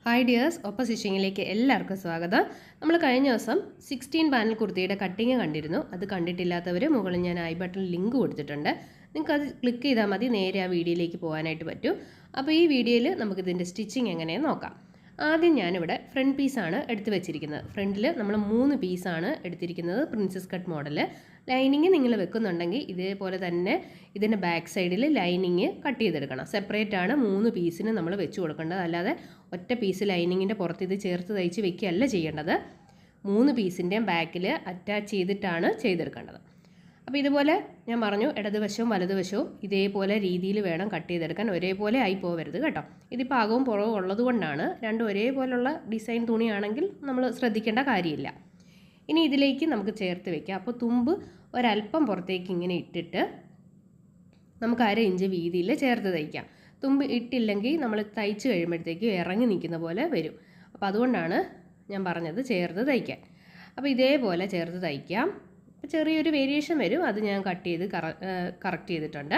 Hi dears, ഒപ്പം സ്റ്റിച്ചിങ്ങിലേക്ക് എല്ലാവർക്കും സ്വാഗതം. നമ്മൾ കഴിഞ്ഞ ദിവസം 16 പാനൽ കുർത്തിയുടെ കട്ടിങ് കണ്ടിരുന്നു. അത് കണ്ടിട്ടില്ലാത്തവർ മുകളിൽ ഞാൻ ഐ ബട്ടണിൽ ലിങ്ക് കൊടുത്തിട്ടുണ്ട്. നിങ്ങൾക്ക് അത് ക്ലിക്ക് ചെയ്താൽ മതി, നേരെ ആ വീഡിയോയിലേക്ക് പോകാനായിട്ട് പറ്റും. അപ്പോൾ ഈ വീഡിയോയിൽ നമുക്കിതിൻ്റെ സ്റ്റിച്ചിങ് എങ്ങനെയെന്ന് നോക്കാം. ആദ്യം ഞാനിവിടെ ഫ്രണ്ട് പീസാണ് എടുത്ത് വെച്ചിരിക്കുന്നത്. ഫ്രണ്ടിൽ നമ്മൾ 3 പീസാണ് എടുത്തിരിക്കുന്നത്, പ്രിൻസസ് കട്ട് മോഡൽ. ലൈനിങ് നിങ്ങൾ വെക്കുന്നുണ്ടെങ്കിൽ ഇതേപോലെ തന്നെ ഇതിൻ്റെ ബാക്ക് സൈഡിൽ ലൈനിങ് കട്ട് ചെയ്തെടുക്കണം. സെപ്പറേറ്റ് ആണ് 3 പീസിന് നമ്മൾ വെച്ച് കൊടുക്കേണ്ടത്. അല്ലാതെ ഒറ്റ പീസ് ലൈനിങ്ങിൻ്റെ പുറത്ത് ഇത് ചേർത്ത് തയ്ച്ച് വെക്കുകയല്ല ചെയ്യേണ്ടത്. 3 പീസിൻ്റെയും ബാക്കിൽ അറ്റാച്ച് ചെയ്തിട്ടാണ് ചെയ്തെടുക്കേണ്ടത്. അപ്പോൾ ഇതുപോലെ ഞാൻ പറഞ്ഞു, ഇടതുവശവും വലതുവശവും ഇതേപോലെ രീതിയിൽ വേണം കട്ട് ചെയ്തെടുക്കാൻ. ഒരേപോലെ ആയി പോകരുത് കേട്ടോ. ഇതിപ്പോൾ അകവും പുറവും ഉള്ളത് കൊണ്ടാണ്. രണ്ടും ഒരേപോലുള്ള ഡിസൈൻ തുണിയാണെങ്കിൽ നമ്മൾ ശ്രദ്ധിക്കേണ്ട കാര്യമില്ല. ഇനി ഇതിലേക്ക് നമുക്ക് ചേർത്ത് വെക്കാം. അപ്പോൾ തുമ്പ് ഒരല്പം പുറത്തേക്ക് ഇങ്ങനെ ഇട്ടിട്ട് നമുക്ക് 1/2 ഇഞ്ച് വീതിയിൽ ചേർത്ത് തയ്ക്കാം. തുമ്പ് ഇട്ടില്ലെങ്കിൽ നമ്മൾ തയ്ച്ച് കഴിയുമ്പോഴത്തേക്ക് ഇറങ്ങി നിൽക്കുന്ന പോലെ വരും. അപ്പോൾ അതുകൊണ്ടാണ് ഞാൻ പറഞ്ഞത് ചേർത്ത് തയ്ക്കാൻ. അപ്പോൾ ഇതേപോലെ ചേർത്ത് തയ്ക്കാം. ചെറിയൊരു വേരിയേഷൻ വരും, അത് ഞാൻ കട്ട് ചെയ്ത് കറക്റ്റ് ചെയ്തിട്ടുണ്ട്.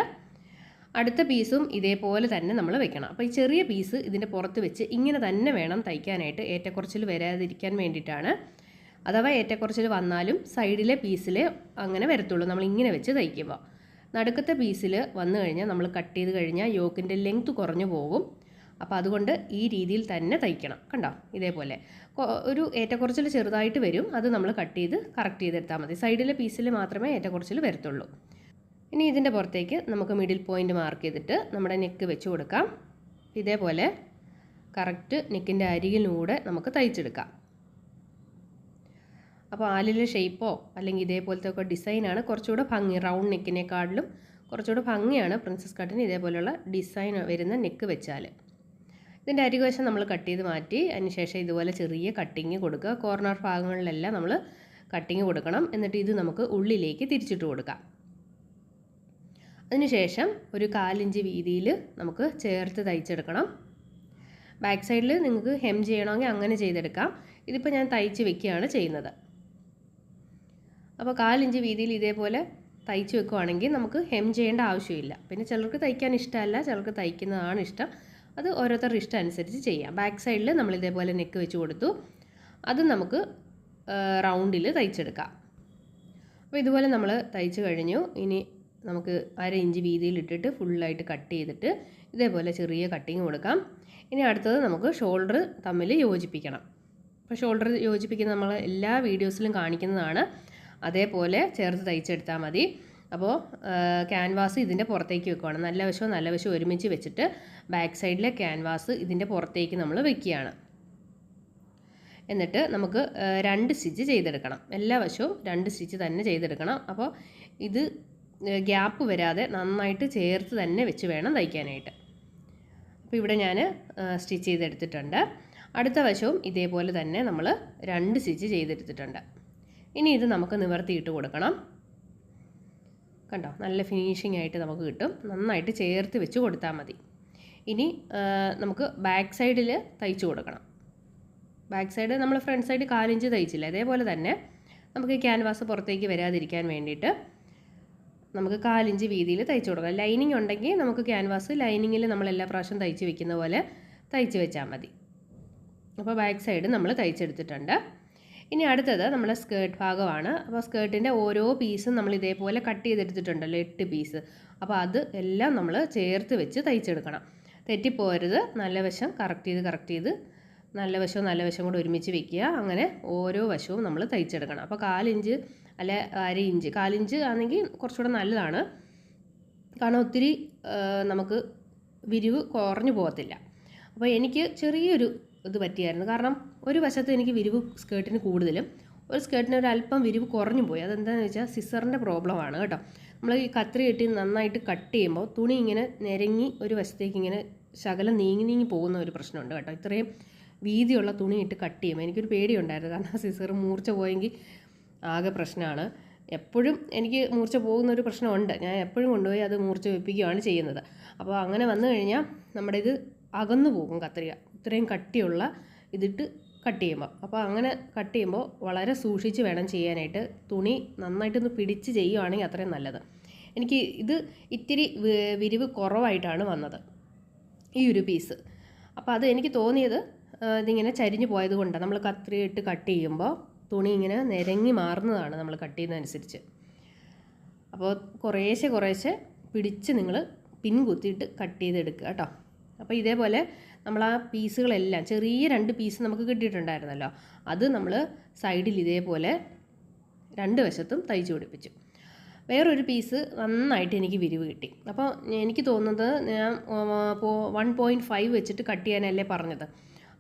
അടുത്ത പീസും ഇതേപോലെ തന്നെ നമ്മൾ വെക്കണം. അപ്പോൾ ഈ ചെറിയ പീസ് ഇതിൻ്റെ പുറത്ത് വെച്ച് ഇങ്ങനെ തന്നെ വേണം തയ്ക്കാനായിട്ട്, ഏറ്റക്കുറച്ചിൽ വരാതിരിക്കാൻ വേണ്ടിയിട്ടാണ്. അഥവാ ഏറ്റക്കുറച്ചിൽ വന്നാലും സൈഡിലെ പീസിൽ അങ്ങനെ വരത്തുള്ളൂ നമ്മൾ ഇങ്ങനെ വെച്ച് തയ്ക്കുമ്പോൾ. നടുക്കത്തെ പീസിൽ വന്നു കഴിഞ്ഞാൽ നമ്മൾ കട്ട് ചെയ്ത് കഴിഞ്ഞാൽ യോക്കിൻ്റെ ലെങ്ത്ത് കുറഞ്ഞു പോകും. അപ്പോൾ അതുകൊണ്ട് ഈ രീതിയിൽ തന്നെ തയ്ക്കണം. കണ്ടോ, ഇതേപോലെ ഒരു ഏറ്റക്കുറച്ചിൽ ചെറുതായിട്ട് വരും, അത് നമ്മൾ കട്ട് ചെയ്ത് കറക്റ്റ് ചെയ്തെടുത്താൽ മതി. സൈഡിലെ പീസിൽ മാത്രമേ ഏറ്റക്കുറച്ചിൽ വരത്തുള്ളൂ. ഇനി ഇതിൻ്റെ പുറത്തേക്ക് നമുക്ക് മിഡിൽ പോയിൻ്റ് മാർക്ക് ചെയ്തിട്ട് നമ്മുടെ നെക്ക് വെച്ച് കൊടുക്കാം. ഇതേപോലെ കറക്റ്റ് നെക്കിൻ്റെ അരികിലൂടെ നമുക്ക് തയ്ച്ചെടുക്കാം. അപ്പോൾ ആലിലെ ഷേപ്പോ അല്ലെങ്കിൽ ഇതേപോലത്തെ ഒക്കെ ഡിസൈനാണ് കുറച്ചുകൂടെ ഭംഗി. റൗണ്ട് നെക്കിനേക്കാളിലും കുറച്ചുകൂടെ ഭംഗിയാണ് പ്രിൻസസ് കട്ടിന് ഇതേപോലെയുള്ള ഡിസൈൻ വരുന്ന നെക്ക് വെച്ചാൽ. ഇതിൻ്റെ അരികുവശം നമ്മൾ കട്ട് ചെയ്ത് മാറ്റി, അതിനുശേഷം ഇതുപോലെ ചെറിയ കട്ടിങ് കൊടുക്കുക. കോർണർ ഭാഗങ്ങളിലെല്ലാം നമ്മൾ കട്ടിങ് കൊടുക്കണം. എന്നിട്ട് ഇത് നമുക്ക് ഉള്ളിലേക്ക് തിരിച്ചിട്ട് കൊടുക്കാം. അതിനുശേഷം ഒരു 1/4 ഇഞ്ച് വീതിയിൽ നമുക്ക് ചേർത്ത് തയ്ച്ചെടുക്കണം. ബാക്ക് സൈഡിൽ നിങ്ങൾക്ക് ഹെം ചെയ്യണമെങ്കിൽ അങ്ങനെ ചെയ്തെടുക്കാം. ഇതിപ്പോൾ ഞാൻ തയ്ച്ച് വെക്കുകയാണ് ചെയ്യുന്നത്. അപ്പോൾ 1/4 ഇഞ്ച് വീതിയിൽ ഇതേപോലെ തയ്ച്ച് വെക്കുകയാണെങ്കിൽ നമുക്ക് ഹെം ചെയ്യേണ്ട ആവശ്യമില്ല. പിന്നെ ചിലർക്ക് തയ്ക്കാൻ ഇഷ്ടമല്ല, ചിലർക്ക് തയ്ക്കുന്നതാണ് ഇഷ്ടം. അത് ഓരോരുത്തരുടെ ഇഷ്ടം അനുസരിച്ച് ചെയ്യാം. ബാക്ക് സൈഡിൽ നമ്മൾ ഇതേപോലെ നെക്ക് വെച്ച് കൊടുത്തു, അത് നമുക്ക് റൗണ്ടിൽ തയ്ച്ചെടുക്കാം. അപ്പോൾ ഇതുപോലെ നമ്മൾ തയ്ച്ച് കഴിഞ്ഞു. ഇനി നമുക്ക് 1/2 ഇഞ്ച് വീതിയിൽ ഇട്ടിട്ട് ഫുള്ളായിട്ട് കട്ട് ചെയ്തിട്ട് ഇതേപോലെ ചെറിയ കട്ടിങ് കൊടുക്കാം. ഇനി അടുത്തത് നമുക്ക് ഷോൾഡർ തമ്മിൽ യോജിപ്പിക്കണം. അപ്പോൾ ഷോൾഡർ യോജിപ്പിക്കുന്നത് നമ്മൾ എല്ലാ വീഡിയോസിലും കാണിക്കുന്നതാണ്. അതേപോലെ ചേർത്ത് തയ്ച്ചെടുത്താൽ മതി. അപ്പോൾ ക്യാൻവാസ് ഇതിൻ്റെ പുറത്തേക്ക് വെക്കുകയാണ്. നല്ല വശവും ഒരുമിച്ച് വെച്ചിട്ട് ബാക്ക് സൈഡിലെ ക്യാൻവാസ് ഇതിൻ്റെ പുറത്തേക്ക് നമ്മൾ വെക്കുകയാണ്. എന്നിട്ട് നമുക്ക് 2 സ്റ്റിച്ച് ചെയ്തെടുക്കണം. എല്ലാ വശവും 2 സ്റ്റിച്ച് തന്നെ ചെയ്തെടുക്കണം. അപ്പോൾ ഇത് ഗ്യാപ്പ് വരാതെ നന്നായിട്ട് ചേർത്ത് തന്നെ വെച്ച് വേണം തയ്ക്കാനായിട്ട്. അപ്പോൾ ഇവിടെ ഞാൻ സ്റ്റിച്ച് ചെയ്തെടുത്തിട്ടുണ്ട്. അടുത്ത വശവും ഇതേപോലെ തന്നെ നമ്മൾ 2 സ്റ്റിച്ച് ചെയ്തെടുത്തിട്ടുണ്ട്. ഇനി ഇത് നമുക്ക് നിവർത്തിയിട്ട് കൊടുക്കണം. കണ്ടോ, നല്ല ഫിനിഷിംഗ് ആയിട്ട് നമുക്ക് കിട്ടും. നന്നായിട്ട് ചേർത്ത് വെച്ച് കൊടുത്താൽ മതി. ഇനി നമുക്ക് ബാക്ക് സൈഡിൽ തയ്ച്ച് കൊടുക്കണം. ബാക്ക് സൈഡ് നമ്മൾ ഫ്രണ്ട് സൈഡ് 1/4 ഇഞ്ച് തയ്ച്ചില്ല, അതേപോലെ തന്നെ നമുക്ക് ക്യാൻവാസ് പുറത്തേക്ക് വരാതിരിക്കാൻ വേണ്ടിയിട്ട് നമുക്ക് 1/4 ഇഞ്ച് വീതിയിൽ തയ്ച്ച് കൊടുക്കണം. ലൈനിങ് ഉണ്ടെങ്കിൽ നമുക്ക് ക്യാൻവാസ് ലൈനിങ്ങിൽ നമ്മൾ എല്ലാ പ്രാവശ്യം തയ്ച്ച് വെക്കുന്ന പോലെ തയ്ച്ച് വെച്ചാൽ മതി. അപ്പോൾ ബാക്ക് സൈഡ് നമ്മൾ തയ്ച്ചെടുത്തിട്ടുണ്ട്. ഇനി അടുത്തത് നമ്മുടെ സ്കേർട്ട് ഭാഗമാണ്. അപ്പോൾ സ്കേർട്ടിൻ്റെ ഓരോ പീസും നമ്മൾ ഇതേപോലെ കട്ട് ചെയ്തെടുത്തിട്ടുണ്ടല്ലോ, 8 പീസ്. അപ്പോൾ അത് എല്ലാം നമ്മൾ ചേർത്ത് വെച്ച് തയ്ച്ചെടുക്കണം. തെറ്റിപ്പോരുത്. നല്ല വശം കറക്റ്റ് ചെയ്ത് നല്ല വശവും കൂടെ ഒരുമിച്ച് വെക്കുക. അങ്ങനെ ഓരോ വശവും നമ്മൾ തയ്ച്ചെടുക്കണം. അപ്പോൾ 1/4 ഇഞ്ച് അല്ലെ 1/2 ഇഞ്ച്, 1/4 ഇഞ്ച് ആണെങ്കിൽ കുറച്ചുകൂടെ നല്ലതാണ്. കാരണം ഒത്തിരി നമുക്ക് വിരിവ് കുറഞ്ഞു പോകത്തില്ല. അപ്പോൾ എനിക്ക് ചെറിയൊരു ഇത് പറ്റിയായിരുന്നു. കാരണം ഒരു വശത്ത് എനിക്ക് വിരിവ് സ്കേർട്ടിന് കൂടുതലും, ഒരു സ്കേർട്ടിന് ഒരു അല്പം വിരിവ് കുറഞ്ഞു പോയി. അതെന്താണെന്ന് വെച്ചാൽ സിസറിൻ്റെ പ്രോബ്ലമാണ് കേട്ടോ. നമ്മൾ ഈ കത്രി കെട്ടി നന്നായിട്ട് കട്ട് ചെയ്യുമ്പോൾ തുണി ഇങ്ങനെ നിരങ്ങി ഒരു വശത്തേക്ക് ഇങ്ങനെ ശകലം നീങ്ങി പോകുന്ന ഒരു പ്രശ്നമുണ്ട് കേട്ടോ. ഇത്രയും വീതിയുള്ള തുണി ഇട്ട് കട്ട് ചെയ്യുമ്പോൾ എനിക്കൊരു പേടിയുണ്ടായിരുന്നു. കാരണം സിസർ മൂർച്ച പോയെങ്കിൽ ആകെ പ്രശ്നമാണ്. എപ്പോഴും എനിക്ക് മൂർച്ച പോകുന്ന ഒരു പ്രശ്നമുണ്ട്. ഞാൻ എപ്പോഴും കൊണ്ടുപോയി അത് മൂർച്ച വെപ്പിക്കുകയാണ് ചെയ്യുന്നത്. അപ്പോൾ അങ്ങനെ വന്നു കഴിഞ്ഞാൽ നമ്മുടെ ഇത് അകന്നു പോകും കത്രിക, ഇത്രയും കട്ടിയുള്ള ഇതിട്ട് കട്ട് ചെയ്യുമ്പോൾ. അപ്പോൾ അങ്ങനെ കട്ട് ചെയ്യുമ്പോൾ വളരെ സൂക്ഷിച്ച് വേണം ചെയ്യാനായിട്ട്. തുണി നന്നായിട്ടൊന്ന് പിടിച്ച് ചെയ്യുകയാണെങ്കിൽ അത്രയും നല്ലത്. എനിക്ക് ഇത് ഇത്തിരി വിരിവ് കുറവായിട്ടാണ് വന്നത് ഈ ഒരു പീസ്. അപ്പോൾ അത് എനിക്ക് തോന്നിയത് ഇതിങ്ങനെ ചരിഞ്ഞു പോയത് കൊണ്ടാണ് നമ്മൾ കത്രിയിട്ട് കട്ട് ചെയ്യുമ്പോൾ തുണി ഇങ്ങനെ നിരങ്ങി മാറുന്നതാണ് നമ്മൾ കട്ട് ചെയ്യുന്നതനുസരിച്ച്. അപ്പോൾ കുറേശ്ശെ പിടിച്ച് നിങ്ങൾ പിൻ കുത്തിയിട്ട് കട്ട് ചെയ്തെടുക്കുക കേട്ടോ. അപ്പോൾ ഇതേപോലെ നമ്മൾ ആ പീസുകളെല്ലാം ചെറിയ 2 പീസ് നമുക്ക് കിട്ടിയിട്ടുണ്ടായിരുന്നല്ലോ, അത് നമ്മൾ സൈഡിൽ ഇതേപോലെ 2 വശത്തും തയ്ച്ച് പിടിപ്പിച്ചു. വേറൊരു പീസ് നന്നായിട്ട് എനിക്ക് വിരിവ് കിട്ടി. അപ്പോൾ എനിക്ക് തോന്നുന്നത് ഞാൻ 1.5 വെച്ചിട്ട് കട്ട് ചെയ്യാനല്ലേ പറഞ്ഞത്,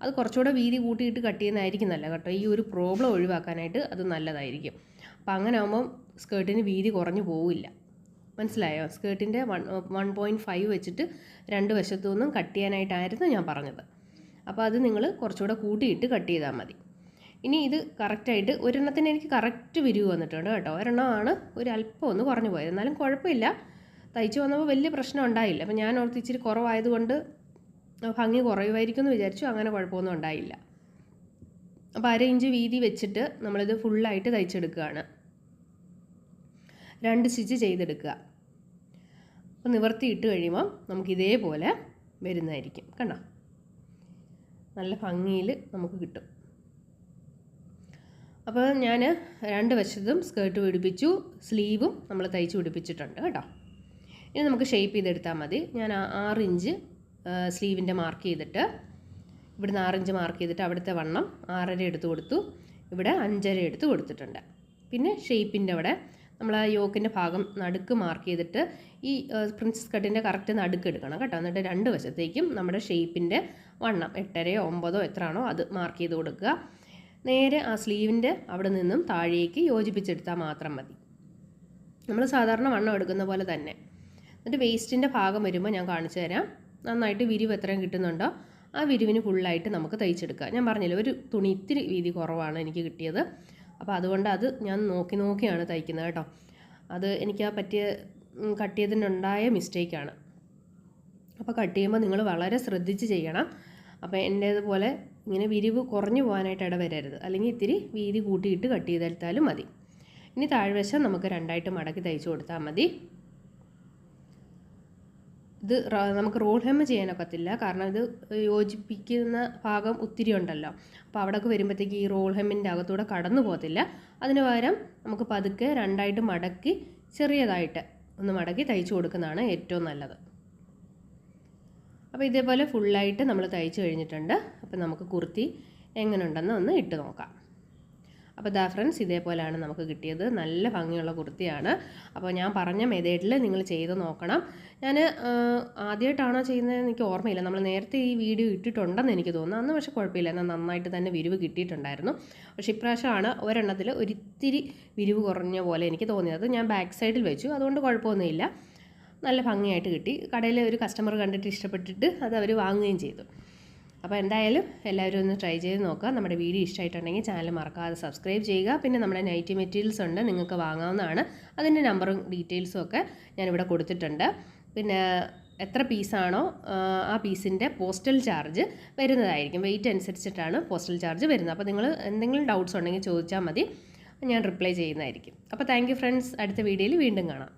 അത് കുറച്ചുകൂടെ വീതി കൂട്ടിയിട്ട് കട്ട് ചെയ്യുന്നതായിരിക്കും നല്ല കേട്ടോ. ഈ ഒരു പ്രോബ്ലം ഒഴിവാക്കാനായിട്ട് അത് നല്ലതായിരിക്കും. അപ്പോൾ അങ്ങനെ ആകുമ്പം സ്കേർട്ടിന് വീതി കുറഞ്ഞു പോവില്ല. മനസ്സിലായോ? സ്കേർട്ടിൻ്റെ 1.5 വെച്ചിട്ട് 2 വശത്തു നിന്നും കട്ട് ചെയ്യാനായിട്ടായിരുന്നു ഞാൻ പറഞ്ഞത്. അപ്പോൾ അത് നിങ്ങൾ കുറച്ചുകൂടെ കൂട്ടിയിട്ട് കട്ട് ചെയ്താൽ മതി. ഇനി ഇത് കറക്റ്റായിട്ട് ഒരെണ്ണത്തിന് എനിക്ക് കറക്റ്റ് വിരിവ് വന്നിട്ടുണ്ട് കേട്ടോ. ഒരെണ്ണമാണ് ഒരു അല്പം ഒന്ന് കുറഞ്ഞു പോയത്, എന്നാലും കുഴപ്പമില്ല. തയ്ച്ച് വന്നപ്പോൾ വലിയ പ്രശ്നം ഉണ്ടായില്ല. അപ്പോൾ ഞാൻ ഓർത്ത് ഇച്ചിരി കുറവായതുകൊണ്ട് ഭംഗി കുറയുമായിരിക്കും എന്ന് വിചാരിച്ചു. അങ്ങനെ കുഴപ്പമൊന്നും ഉണ്ടായില്ല. അപ്പോൾ 1/2 ഇഞ്ച് വീതി വെച്ചിട്ട് നമ്മളിത് ഫുള്ളായിട്ട് തയ്ച്ചെടുക്കുകയാണ്. 2 സ്റ്റിച്ച് ചെയ്തെടുക്കുക. അപ്പോൾ നിവർത്തിയിട്ട് കഴിയുമ്പം നമുക്കിതേപോലെ വരുന്നതായിരിക്കും. കണ്ടോ, നല്ല ഭംഗിയിൽ നമുക്ക് കിട്ടും. അപ്പോൾ ഞാൻ 2 വശത്തും സ്കേർട്ട് പിടിപ്പിച്ചു, സ്ലീവും നമ്മൾ തയ്ച്ച് പിടിപ്പിച്ചിട്ടുണ്ട് കേട്ടോ. ഇനി നമുക്ക് ഷേപ്പ് ചെയ്തെടുത്താൽ മതി. ഞാൻ 6 ഇഞ്ച് സ്ലീവിൻ്റെ മാർക്ക് ചെയ്തിട്ട് ഇവിടുന്ന് 6 ഇഞ്ച് മാർക്ക് ചെയ്തിട്ട് അവിടുത്തെ വണ്ണം 6.5 എടുത്ത് കൊടുത്തു, ഇവിടെ 5.5 എടുത്ത് കൊടുത്തിട്ടുണ്ട്. പിന്നെ ഷേപ്പിൻ്റെ അവിടെ നമ്മൾ ആ യോക്കിൻ്റെ ഭാഗം നടുക്ക് മാർക്ക് ചെയ്തിട്ട് ഈ പ്രിൻസസ് കട്ടിൻ്റെ കറക്റ്റ് നടുക്ക് എടുക്കണം കേട്ടോ. എന്നിട്ട് 2 വശത്തേക്കും നമ്മുടെ ഷേപ്പിൻ്റെ വണ്ണം 8.5 9 എത്രയാണോ അത് മാർക്ക് ചെയ്ത് കൊടുക്കുക. നേരെ ആ സ്ലീവിൻ്റെ അവിടെ നിന്നും താഴേക്ക് യോജിപ്പിച്ചെടുത്താൽ മാത്രം മതി. നമ്മൾ സാധാരണ വണ്ണം എടുക്കുന്ന പോലെ തന്നെ. എന്നിട്ട് വേസ്റ്റിൻ്റെ ഭാഗം വരുമ്പോൾ ഞാൻ കാണിച്ചു തരാം. നന്നായിട്ട് വിരിവ് എത്രയും കിട്ടുന്നുണ്ടോ ആ വിരിവിന് ഫുള്ളായിട്ട് നമുക്ക് തയ്ച്ചെടുക്കുക. ഞാൻ പറഞ്ഞില്ല, ഒരു തുണി ഇത്തിരി വീതി കുറവാണ് എനിക്ക് കിട്ടിയത്. അപ്പോൾ അതുകൊണ്ട് അത് ഞാൻ നോക്കിയാണ് തയ്ക്കുന്നത് കേട്ടോ. അത് എനിക്ക് ആ കട്ട് ചെയ്തതിനുണ്ടായ മിസ്റ്റേക്കാണ്. അപ്പോൾ കട്ട് ചെയ്യുമ്പോൾ നിങ്ങൾ വളരെ ശ്രദ്ധിച്ച് ചെയ്യണം. അപ്പോൾ എൻ്റേതുപോലെ ഇങ്ങനെ വിരിവ് കുറഞ്ഞു പോകാനായിട്ട് ഇടവരരുത്, അല്ലെങ്കിൽ ഇത്തിരി വീതി കൂട്ടിയിട്ട് കട്ട് ചെയ്തെടുത്താലും മതി. ഇനി താഴ്വശം നമുക്ക് 2ആയിട്ട് മടക്കി തയ്ച്ചു കൊടുത്താൽ മതി. ഇത് നമുക്ക് റോൾ ഹെം ചെയ്യാനൊക്കത്തില്ല, കാരണം ഇത് യോജിപ്പിക്കുന്ന ഭാഗം ഒത്തിരി ഉണ്ടല്ലോ. അപ്പോൾ അവിടെയൊക്കെ വരുമ്പോഴത്തേക്ക് ഈ റോൾ ഹെമ്മിൻ്റെ അകത്തൂടെ കടന്നു പോകത്തില്ല. അതിന് പകരം നമുക്ക് പതുക്കെ 2ആയിട്ട് മടക്കി ചെറിയതായിട്ട് ഒന്ന് മടക്കി തയ്ച്ചു കൊടുക്കുന്നതാണ് ഏറ്റവും നല്ലത്. അപ്പോൾ ഇതേപോലെ ഫുള്ളായിട്ട് നമ്മൾ തയ്ച്ചു കഴിഞ്ഞിട്ടുണ്ട്. അപ്പോൾ നമുക്ക് കുർത്തി എങ്ങനെ ഉണ്ടെന്ന് ഒന്ന് ഇട്ട് നോക്കാം. അപ്പോൾ ദാ ഫ്രണ്ട്സ്, ഇതേപോലെയാണ് നമുക്ക് കിട്ടിയത്. നല്ല ഭംഗിയുള്ള കുർത്തിയാണ്. അപ്പോൾ ഞാൻ പറഞ്ഞ മെത്തേഡിൽ നിങ്ങൾ ചെയ്ത് നോക്കണം. ഞാൻ ആദ്യമായിട്ടാണോ ചെയ്യുന്നതെന്ന് എനിക്ക് ഓർമ്മയില്ല. നമ്മൾ നേരത്തെ ഈ വീഡിയോ ഇട്ടിട്ടുണ്ടെന്ന് എനിക്ക് തോന്നുന്നു. അന്ന് പക്ഷേ കുഴപ്പമില്ല, എന്നാൽ നന്നായിട്ട് തന്നെ വിരിവ് കിട്ടിയിട്ടുണ്ടായിരുന്നു. പക്ഷേ ഇപ്രാവശ്യമാണ് ഒരെണ്ണത്തിൽ ഒരിത്തിരി വിരിവ് കുറഞ്ഞ പോലെ എനിക്ക് തോന്നിയത്. ഞാൻ ബാക്ക് സൈഡിൽ വെച്ചു, അതുകൊണ്ട് കുഴപ്പമൊന്നുമില്ല. നല്ല ഭംഗിയായിട്ട് കിട്ടി. കടയിൽ ഒരു കസ്റ്റമർ കണ്ടിട്ട് ഇഷ്ടപ്പെട്ടിട്ട് അത് അവർ വാങ്ങുകയും ചെയ്തു. അപ്പോൾ എന്തായാലും എല്ലാവരും ഒന്ന് ട്രൈ ചെയ്ത് നോക്കുക. നമ്മുടെ വീഡിയോ ഇഷ്ടമായിട്ടുണ്ടെങ്കിൽ ചാനൽ മറക്കാതെ സബ്സ്ക്രൈബ് ചെയ്യുക. പിന്നെ നമ്മുടെ നൈറ്റി മെറ്റീരിയൽസ് ഉണ്ട്, നിങ്ങൾക്ക് വാങ്ങാവുന്നതാണ്. അതിൻ്റെ നമ്പറും ഡീറ്റെയിൽസും ഒക്കെ ഞാനിവിടെ കൊടുത്തിട്ടുണ്ട്. പിന്നെ എത്ര പീസാണോ ആ പീസിൻ്റെ പോസ്റ്റൽ ചാർജ് വരുന്നതായിരിക്കും. വെയിറ്റ് അനുസരിച്ചിട്ടാണ് പോസ്റ്റൽ ചാർജ് വരുന്നത്. അപ്പോൾ നിങ്ങൾ എന്തെങ്കിലും ഡൗട്ട്സ് ഉണ്ടെങ്കിൽ ചോദിച്ചാൽ മതി, ഞാൻ റിപ്ലൈ ചെയ്യുന്നതായിരിക്കും. അപ്പോൾ താങ്ക് യു ഫ്രണ്ട്സ്. അടുത്ത വീഡിയോയിൽ വീണ്ടും കാണാം.